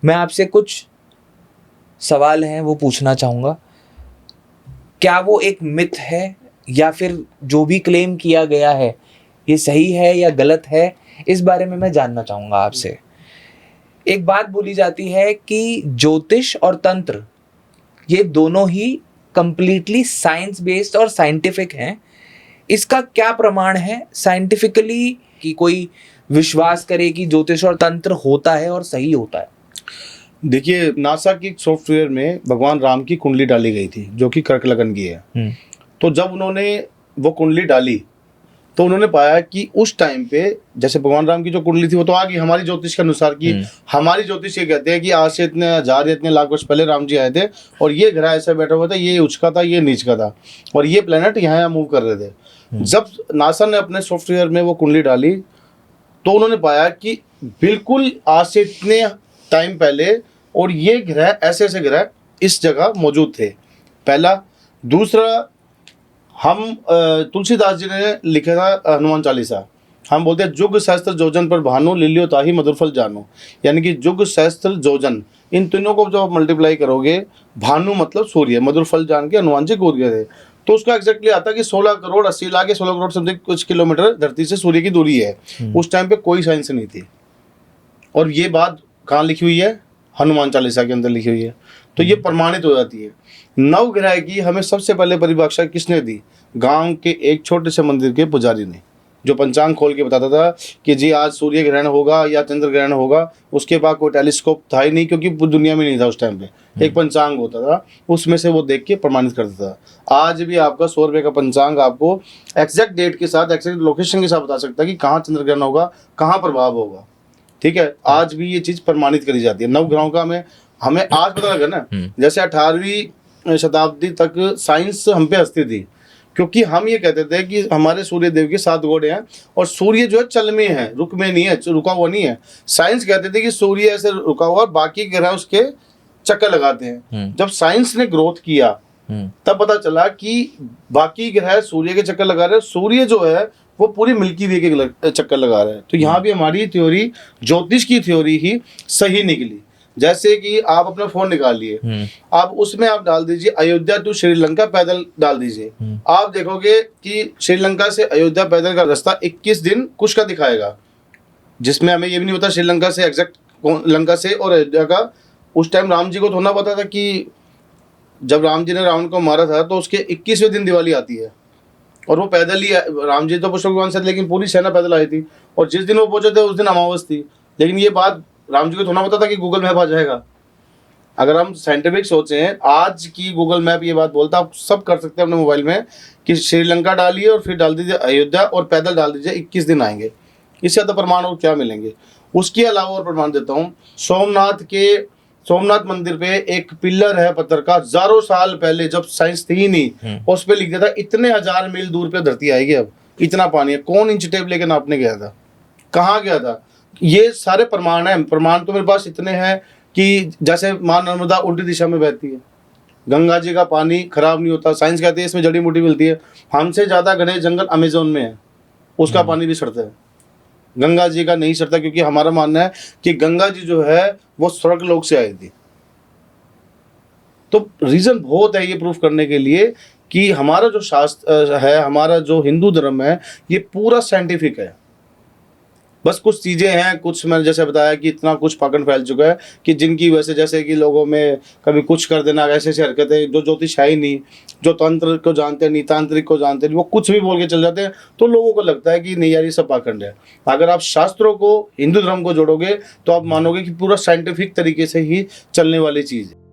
मैं आपसे कुछ सवाल हैं वो पूछना चाहूँगा। क्या वो एक मिथ है या फिर जो भी क्लेम किया गया है ये सही है या गलत है, इस बारे में मैं जानना चाहूँगा आपसे। एक बात बोली जाती है कि ज्योतिष और तंत्र ये दोनों ही कंप्लीटली साइंस बेस्ड और साइंटिफिक हैं। इसका क्या प्रमाण है साइंटिफिकली कि कोई विश्वास करे कि ज्योतिष और तंत्र होता है और सही होता है? देखिए, नासा की सॉफ्टवेयर में भगवान राम की कुंडली डाली गई थी जो कि कर्क लगन की है। तो जब उन्होंने वो कुंडली डाली तो उन्होंने पाया कि उस टाइम पे जैसे भगवान राम की जो कुंडली थी वो तो आ गई हमारी ज्योतिष के अनुसार कि हमारी ज्योतिष ये कहते हैं कि आज से इतने हजार या इतने लाख वर्ष पहले राम जी आए थे और ये ग्रह ऐसा बैठा हुआ था, ये उच्च का था, ये नीच का था और ये प्लेनेट यहाँ मूव कर रहे थे। जब नासा ने अपने सॉफ्टवेयर में वो कुंडली डाली तो उन्होंने पाया कि बिल्कुल आज से इतने टाइम पहले और ये ग्रह ऐसे ऐसे ग्रह इस जगह मौजूद थे, पहला। दूसरा, हम तुलसीदास जी ने लिखा था हनुमान चालीसा, हम बोलते हैं जुग सहस्त्र जोजन पर भानु लिलियो ताही मधुर फल जानो, यानी कि जुग सहस्त्र जोजन, इन तीनों को जब आप मल्टीप्लाई करोगे, भानु मतलब सूर्य, मधुर फल जान के हनुमान जी कूद गए थे, तो उसका एग्जैक्टली आता है कि 16 करोड़ 80 लाख या 16 करोड़ समथिंग कुछ किलोमीटर धरती से सूर्य की दूरी है। उस टाइम पे कोई साइंस नहीं थी और ये बात कहाँ लिखी हुई है? हनुमान चालीसा के अंदर लिखी हुई है। तो ये प्रमाणित हो जाती है। नवग्रह की हमें सबसे पहले परिभाषा किसने दी? गांव के एक छोटे से मंदिर के पुजारी ने, जो पंचांग खोल के बताता था कि जी आज सूर्य ग्रहण होगा या चंद्र ग्रहण होगा। उसके पास कोई टेलीस्कोप था ही नहीं क्योंकि दुनिया में नहीं था उस टाइम पे। एक पंचांग होता था, उसमें से वो देख के प्रमाणित करता था। आज भी आपका 100 रुपये का पंचांग आपको एग्जैक्ट डेट के साथ, एग्जैक्ट लोकेशन के साथ बता सकता है कि कहाँ चंद्र ग्रहण होगा, कहाँ प्रभाव होगा। ठीक है, आज भी ये चीज प्रमाणित करी जाती है। नवग्रहों का हमें आज पता लगा ना, जैसे 18वीं शताब्दी तक साइंस हम पे हंसती थी क्योंकि हम ये कहते थे कि हमारे सूर्य देव के 7 घोड़े हैं और सूर्य जो है चल में है, रुक में नहीं है, रुका हुआ नहीं है। साइंस कहते थे कि सूर्य ऐसे रुका हुआ, बाकी ग्रह उसके चक्कर लगाते हैं। जब साइंस ने ग्रोथ किया तब पता चला कि बाकी ग्रह सूर्य के चक्कर लगा रहे हैं, सूर्य जो है वो पूरी मिल्की वे के चक्कर लगा रहे हैं। तो यहाँ भी हमारी थ्योरी, ज्योतिष की थ्योरी ही सही निकली। जैसे कि आप अपना फोन निकाल लिए, आप उसमें आप डाल दीजिए अयोध्या टू श्रीलंका पैदल डाल दीजिए, आप देखोगे कि श्रीलंका से अयोध्या पैदल का रास्ता 21 दिन कुछ का दिखाएगा, जिसमें हमें ये भी नहीं पता श्रीलंका से एग्जैक्ट लंका से और अयोध्या का। उस टाइम राम जी को थोड़ा पता था कि जब राम जी ने रावण को मारा था तो उसके 21वें दिन दिवाली आती है और वो पैदल ही, राम जी तो पुष्पक विमान से, लेकिन पूरी सेना पैदल आई थी और जिस दिन वो पहुंचे थे उस दिन अमावस थी। लेकिन ये बात राम जी को थोड़ा पता था कि गूगल मैप आ जाएगा। अगर हम साइंटिफिक सोचें, आज की गूगल मैप ये बात बोलता, आप सब कर सकते हैं अपने मोबाइल में कि श्रीलंका डालिए और फिर डाल दीजिए अयोध्या और पैदल डाल दीजिए, 21 दिन आएंगे। इससे ज़्यादा प्रमाण और क्या मिलेंगे? उसके अलावा और प्रमाण देता हूँ, सोमनाथ मंदिर पे एक पिलर है पत्थर का, हजारों साल पहले जब साइंस थी ही नहीं, उस पे लिख दिया था इतने 1000 मील दूर पे धरती आएगी, अब इतना पानी है। कौन इंच टेप लेके नापने गया था? कहाँ गया था? ये सारे प्रमाण हैं। प्रमाण तो मेरे पास इतने हैं कि जैसे मां नर्मदा उल्टी दिशा में बहती है, गंगा जी का पानी खराब नहीं होता, साइंस कहती है इसमें जड़ी बूटी मिलती है। हमसे ज्यादा घने जंगल अमेजोन में है, उसका पानी भी सड़ता है, गंगा जी का नहीं सड़ता, क्योंकि हमारा मानना है कि गंगा जी जो है वो स्वर्ग लोक से आई थी। तो रीजन बहुत है ये प्रूफ करने के लिए कि हमारा जो शास्त्र है, हमारा जो हिंदू धर्म है, ये पूरा साइंटिफिक है। बस कुछ चीज़ें हैं, कुछ मैंने जैसे बताया कि इतना कुछ पाखंड फैल चुका है कि जिनकी वजह से, जैसे कि लोगों में कभी कुछ कर देना, ऐसे ऐसे हरकतें, जो ज्योतिष है ही नहीं, जो तंत्र को जानते नहीं, तांत्रिक को जानते नहीं, वो कुछ भी बोल के चल जाते हैं। तो लोगों को लगता है कि नहीं यार ये सब पाखंड है। अगर आप शास्त्रों को, हिंदू धर्म को जोड़ोगे तो आप मानोगे कि पूरा साइंटिफिक तरीके से ही चलने वाली चीज़ है।